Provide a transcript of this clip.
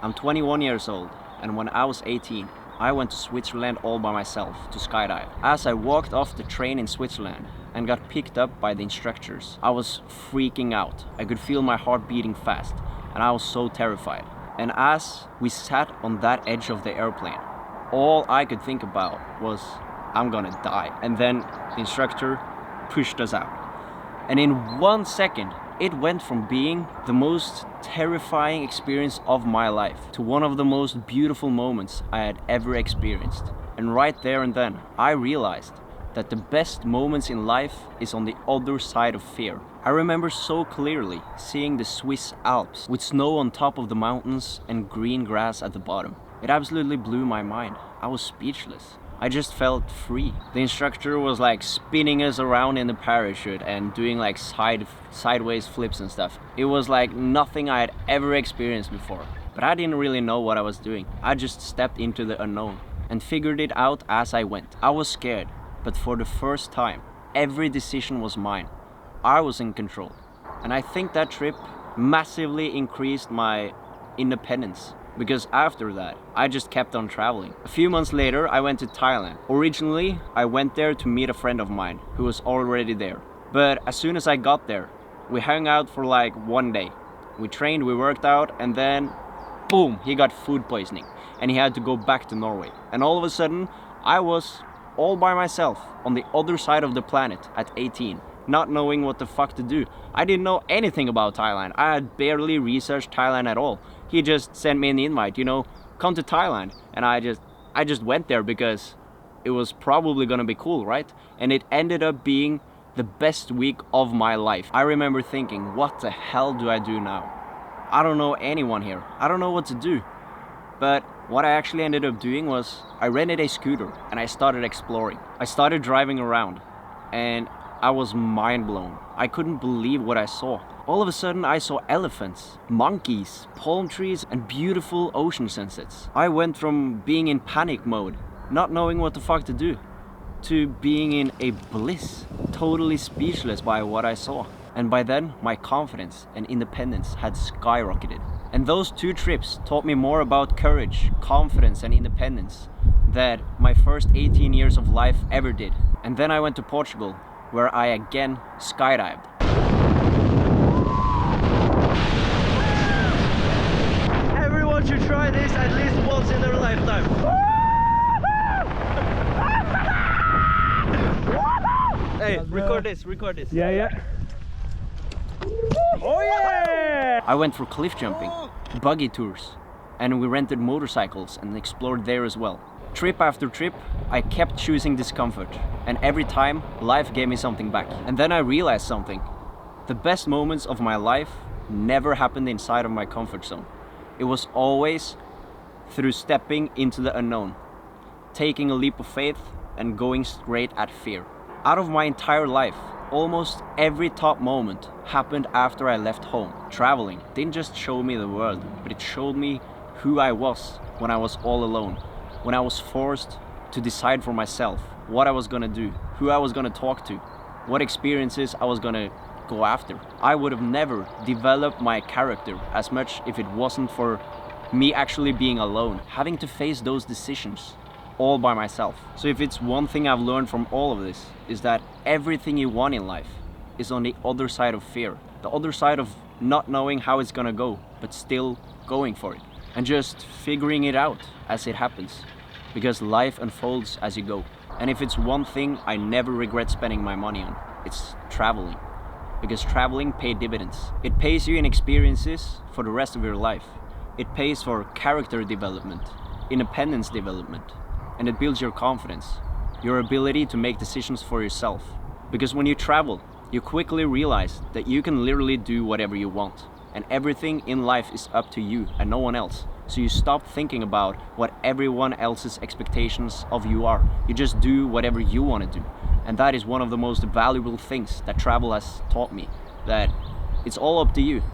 I'm 21 years old, and when I was 18, I went to Switzerland all by myself to skydive. As I walked off the train in Switzerland and got picked up by the instructors, I was freaking out. I could feel my heart beating fast, and I was so terrified. And as we sat on that edge of the airplane, all I could think about was, I'm gonna die. And then the instructor pushed us out. And in 1 second, it went from being the most terrifying experience of my life to one of the most beautiful moments I had ever experienced. And right there and then, I realized that the best moments in life is on the other side of fear. I remember so clearly seeing the Swiss Alps with snow on top of the mountains and green grass at the bottom. It absolutely blew my mind. I was speechless. I just felt free. The instructor was like spinning us around in the parachute and doing like sideways flips and stuff. It was like nothing I had ever experienced before. But I didn't really know what I was doing. I just stepped into the unknown and figured it out as I went. I was scared, but for the first time, every decision was mine. I was in control. And I think that trip massively increased my independence. Because after that, I just kept on traveling. A few months later, I went to Thailand. Originally, I went there to meet a friend of mine who was already there. But as soon as I got there, we hung out for like 1 day. We trained, we worked out, and then boom, he got food poisoning and he had to go back to Norway. And all of a sudden, I was all by myself on the other side of the planet at 18, not knowing what the fuck to do. I didn't know anything about Thailand. I had barely researched Thailand at all. He just sent me an invite, come to Thailand. And I just went there because it was probably gonna be cool, right? And it ended up being the best week of my life. I remember thinking, what the hell do I do now? I don't know anyone here. I don't know what to do. But what I actually ended up doing was I rented a scooter and I started exploring. I started driving around and I was mind blown. I couldn't believe what I saw. All of a sudden I saw elephants, monkeys, palm trees and beautiful ocean sunsets. I went from being in panic mode, not knowing what the fuck to do, to being in a bliss, totally speechless by what I saw. And by then, my confidence and independence had skyrocketed. And those 2 trips taught me more about courage, confidence and independence than my first 18 years of life ever did. And then I went to Portugal, where I again skydived. Everyone should try this at least once in their lifetime. Hey, record this. Yeah. Oh yeah! I went for cliff jumping, buggy tours, and we rented motorcycles and explored there as well. Trip after trip, I kept choosing discomfort, and every time, life gave me something back. And then I realized something. The best moments of my life never happened inside of my comfort zone. It was always through stepping into the unknown, taking a leap of faith, and going straight at fear. Out of my entire life, almost every top moment happened after I left home. Traveling didn't just show me the world, but it showed me who I was when I was all alone. When I was forced to decide for myself what I was gonna do, who I was gonna talk to, what experiences I was gonna go after. I would have never developed my character as much if it wasn't for me actually being alone, having to face those decisions all by myself. So if it's one thing I've learned from all of this, is that everything you want in life is on the other side of fear, the other side of not knowing how it's gonna go, but still going for it. And just figuring it out as it happens, because life unfolds as you go. And if it's one thing I never regret spending my money on, it's traveling. Because traveling pays dividends. It pays you in experiences for the rest of your life. It pays for character development, independence development, and it builds your confidence, your ability to make decisions for yourself. Because when you travel, you quickly realize that you can literally do whatever you want. And everything in life is up to you and no one else. So you stop thinking about what everyone else's expectations of you are. You just do whatever you want to do. And that is one of the most valuable things that travel has taught me, that it's all up to you.